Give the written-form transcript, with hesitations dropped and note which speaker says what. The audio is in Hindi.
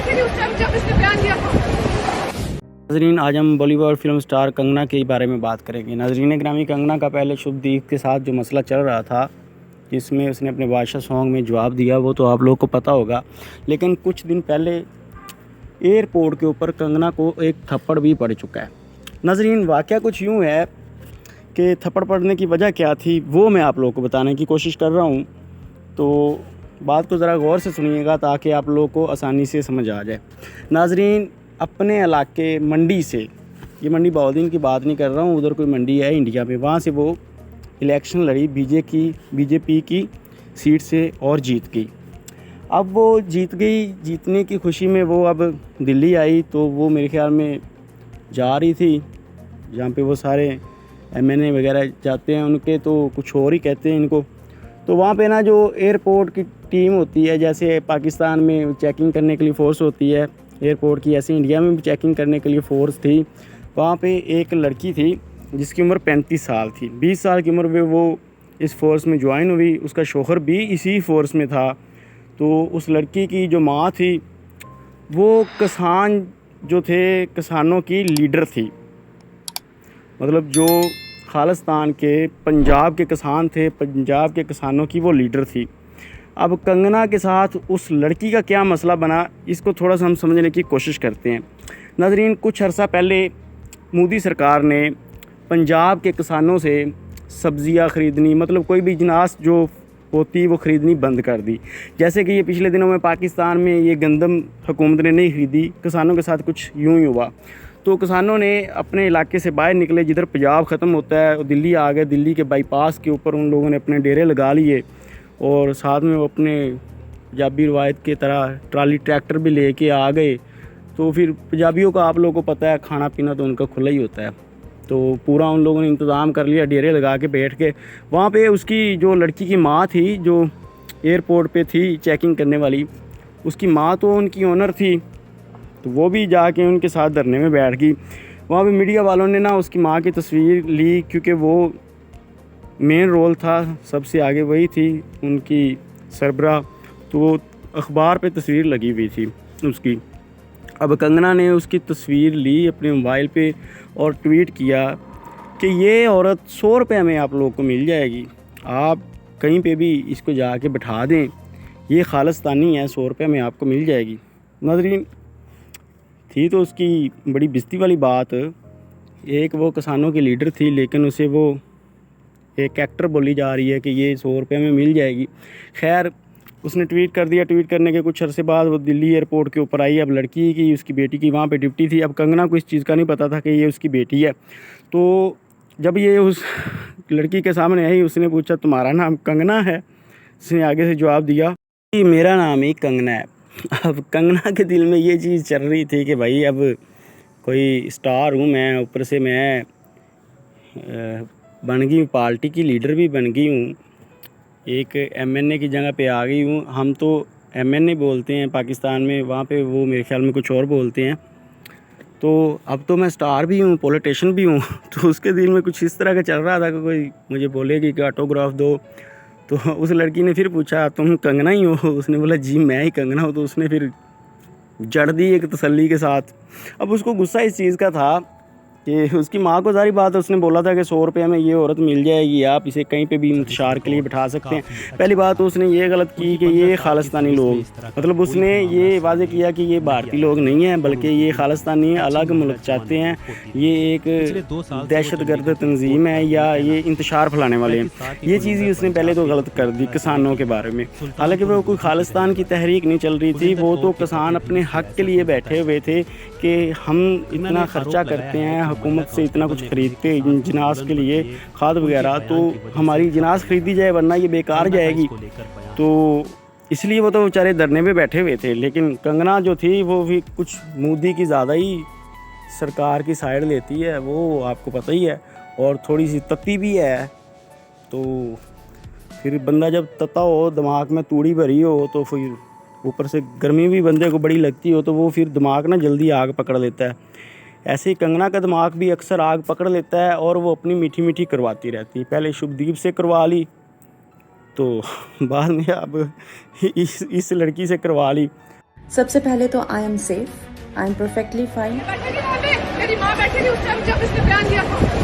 Speaker 1: थे नहीं उस टाइम जब इसने बयान दिया था।
Speaker 2: नाज़रीन, आज हम बॉलीवुड फिल्म स्टार कंगना के बारे में बात करेंगे। नाज़रीन ग्रामी, कंगना का पहले शुभदीप के साथ जो मसला चल रहा था, जिसमें उसने अपने बादशाह सॉन्ग में जवाब दिया, वो तो आप लोगों को पता होगा। लेकिन कुछ दिन पहले एयरपोर्ट के ऊपर कंगना को एक थप्पड़ भी पड़ चुका है। नाज़रीन, वाक़या कुछ यूँ है कि थप्पड़ पड़ने की वजह क्या थी, वो मैं आप लोगों को बताने की कोशिश कर रहा हूँ। तो बात को ज़रा गौर से सुनिएगा ताकि आप लोगों को आसानी से समझ आ जाए। नाज़रीन, अपने इलाके मंडी से, ये मंडी बहाउद्दीन की बात नहीं कर रहा हूँ, उधर कोई मंडी है इंडिया में, वहाँ से वो इलेक्शन लड़ी बीजेपी की सीट से और जीत गई। अब वो जीत गई, जीतने की खुशी में वो अब दिल्ली आई, तो वो मेरे ख़्याल में जा रही थी जहाँ पे वो सारे एमएनए वगैरह जाते हैं, उनके तो कुछ और ही कहते हैं इनको। तो वहाँ पे ना जो एयरपोर्ट की टीम होती है, जैसे पाकिस्तान में चेकिंग करने के लिए फ़ोर्स होती है एयरपोर्ट की, ऐसे इंडिया में भी चेकिंग करने के लिए फ़ोर्स थी। वहाँ पे एक लड़की थी जिसकी उम्र 35 साल थी। 20 साल की उम्र में वो इस फ़ोर्स में ज्वाइन हुई, उसका शौहर भी इसी फ़ोर्स में था। तो उस लड़की की जो माँ थी, वो किसान जो थे, किसानों की लीडर थी। मतलब जो खालिस्तान के पंजाब के किसान थे, पंजाब के किसानों की वो लीडर थी। अब कंगना के साथ उस लड़की का क्या मसला बना, इसको थोड़ा सा हम समझने की कोशिश करते हैं। नाज़रीन, कुछ अर्सा पहले मोदी सरकार ने पंजाब के किसानों से सब्ज़ियाँ ख़रीदनी, मतलब कोई भी जिनास जो होती वो ख़रीदनी बंद कर दी। जैसे कि ये पिछले दिनों में पाकिस्तान में ये गंदम हुकूमत ने नहीं ख़रीदी, किसानों के साथ कुछ यूँ ही हुआ। तो किसानों ने अपने इलाके से बाहर निकले, जिधर पंजाब ख़त्म होता है दिल्ली आ गए। दिल्ली के बाईपास के ऊपर उन लोगों ने अपने डेरे लगा लिए और साथ में वो अपने पंजाबी रवायत की तरह ट्राली ट्रैक्टर भी लेके आ गए। तो फिर पंजाबियों का आप लोगों को पता है, खाना पीना तो उनका खुला ही होता है। तो पूरा उन लोगों ने इंतज़ाम कर लिया, डेरे लगा के बैठ के वहाँ पे। उसकी जो लड़की की माँ थी, जो एयरपोर्ट पे थी चेकिंग करने वाली, उसकी माँ तो उनकी ओनर थी, तो वो भी जाके उनके साथ धरने में बैठ गई। वहाँ पे मीडिया वालों ने ना उसकी माँ की तस्वीर ली, क्योंकि वो मेन रोल था, सबसे आगे वही थी उनकी सरबराह। तो वो अखबार पे तस्वीर लगी हुई थी उसकी। अब कंगना ने उसकी तस्वीर ली अपने मोबाइल पे और ट्वीट किया कि ये औरत 100 रुपये में आप लोगों को मिल जाएगी, आप कहीं पे भी इसको जाके बैठा दें, ये खालिस्तानी है, 100 रुपये में आपको मिल जाएगी। नाज़रीन, थी तो उसकी बड़ी बेइज्जती वाली बात। एक वो किसानों की लीडर थी, लेकिन उसे वो एक एक्टर बोली जा रही है कि ये 100 रुपये में मिल जाएगी। खैर, उसने ट्वीट कर दिया। ट्वीट करने के कुछ अरसे बाद वो दिल्ली एयरपोर्ट के ऊपर आई। अब लड़की की, उसकी बेटी की वहाँ पे ड्यूटी थी। अब कंगना को इस चीज़ का नहीं पता था कि ये उसकी बेटी है। तो जब ये उस लड़की के सामने आई, उसने पूछा तुम्हारा नाम कंगना है? उसने आगे से जवाब दिया कि मेरा नाम ही कंगना है। अब कंगना के दिल में ये चीज़ चल रही थी कि भाई अब कोई स्टार हूँ मैं, ऊपर से मैं बन गई हूँ, पार्टी की लीडर भी बन गई हूँ, एक एमएनए की जगह पे आ गई हूँ। हम तो एमएनए बोलते हैं पाकिस्तान में, वहाँ पे वो मेरे ख्याल में कुछ और बोलते हैं। तो अब तो मैं स्टार भी हूँ, पॉलिटिशियन भी हूँ। तो उसके दिल में कुछ इस तरह का चल रहा था कि कोई मुझे बोलेगी कि ऑटोग्राफ दो। तो उस लड़की ने फिर पूछा तुम कंगना ही हो? उसने बोला जी मैं ही कंगना हूँ। तो उसने फिर जड़ दी एक तसल्ली के साथ। अब उसको गुस्सा इस चीज़ का था कि उसकी माँ को सारी बात उसने बोला था कि 100 रुपये में ये औरत मिल जाएगी, आप इसे कहीं पे भी इंतशार के लिए बिठा सकते हैं। पहली बात तो उसने ये गलत की कि ये खालिस्तानी लोग, मतलब उसने ये वाजे किया कि ये भारतीय लोग नहीं हैं, बल्कि ये खालिस्तानी अलग मुल्क चाहते हैं, ये एक दहशतगर्द तंजीम है या ये इंतशार फैलाने वाले हैं। ये चीज़ ही उसने पहले तो गलत कर दी किसानों के बारे में। हालांकि वो कोई खालिस्तान की तहरीक नहीं चल रही थी, वो तो किसान अपने हक़ के लिए बैठे हुए थे कि हम इतना ख़र्चा करते हैं, हुकूमत से इतना कुछ ख़रीदते जिनास के लिए, खाद वगैरह, तो हमारी जिनास ख़रीदी जाए वरना ये बेकार जाएगी। तो इसलिए वो तो बेचारे धरने पे बैठे हुए थे। लेकिन कंगना जो थी वो भी कुछ मोदी की ज़्यादा ही सरकार की साइड लेती है, वो आपको पता ही है, और थोड़ी सी तत्ती भी है। तो फिर बंदा जब तता हो, दिमाग में तूड़ी भरी हो, तो फिर ऊपर से गर्मी भी बंदे को बड़ी लगती हो, तो वो फिर दिमाग ना जल्दी आग पकड़ लेता है। ऐसे ही कंगना का दिमाग भी अक्सर आग पकड़ लेता है और वो अपनी मीठी मीठी करवाती रहती है। पहले शुभदीप से करवा ली, तो बाद में अब इस लड़की से करवा ली।
Speaker 3: सबसे पहले तो I am safe, I am perfectly fine.
Speaker 1: बैठे थी वहाँ पे, मेरी माँ बैठी थी उस टाइम जब इसने बयान दिया था।